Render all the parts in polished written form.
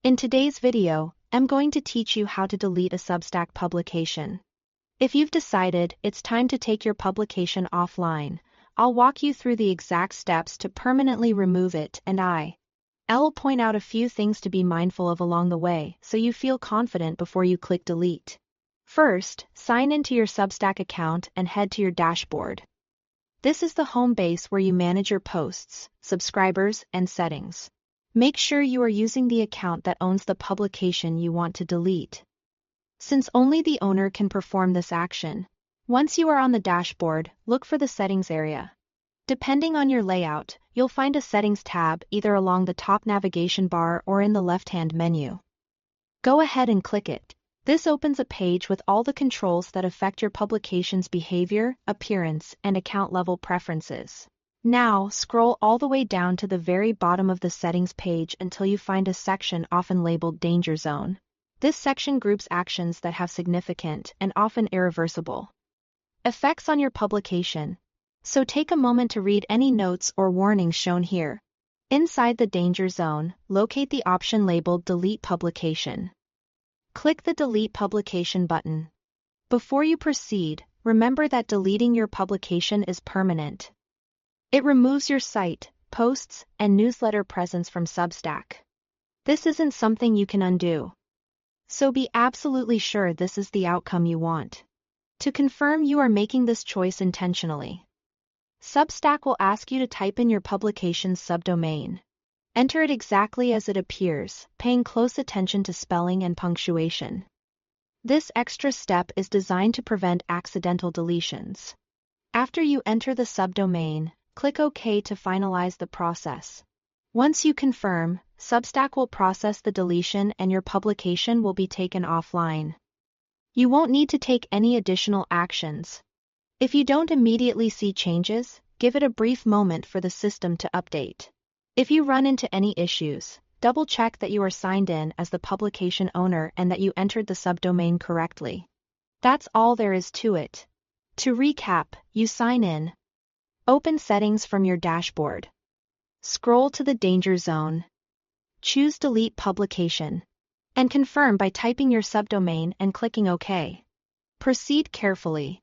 In today's video, I'm going to teach you how to delete a Substack publication. If you've decided it's time to take your publication offline, I'll walk you through the exact steps to permanently remove it, and I'll point out a few things to be mindful of along the way so you feel confident before you click delete. First, sign into your Substack account and head to your dashboard. This is the home base where you manage your posts, subscribers, and settings. Make sure you are using the account that owns the publication you want to delete, since only the owner can perform this action. Once you are on the dashboard, look for the Settings area. Depending on your layout, you'll find a Settings tab either along the top navigation bar or in the left-hand menu. Go ahead and click it. This opens a page with all the controls that affect your publication's behavior, appearance, and account-level preferences. Now, scroll all the way down to the very bottom of the Settings page until you find a section often labeled Danger Zone. This section groups actions that have significant and often irreversible effects on your publication. So take a moment to read any notes or warnings shown here. Inside the Danger Zone, locate the option labeled Delete Publication. Click the Delete Publication button. Before you proceed, remember that deleting your publication is permanent. It removes your site, posts, and newsletter presence from Substack. This isn't something you can undo. So be absolutely sure this is the outcome you want. To confirm you are making this choice intentionally, Substack will ask you to type in your publication's subdomain. Enter it exactly as it appears, paying close attention to spelling and punctuation. This extra step is designed to prevent accidental deletions. After you enter the subdomain, click OK to finalize the process. Once you confirm, Substack will process the deletion and your publication will be taken offline. You won't need to take any additional actions. If you don't immediately see changes, give it a brief moment for the system to update. If you run into any issues, double-check that you are signed in as the publication owner and that you entered the subdomain correctly. That's all there is to it. To recap, you sign in. Open Settings from your dashboard. Scroll to the Danger Zone. Choose Delete Publication. And confirm by typing your subdomain and clicking OK. Proceed carefully.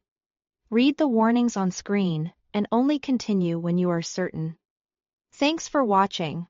Read the warnings on screen, and only continue when you are certain. Thanks for watching.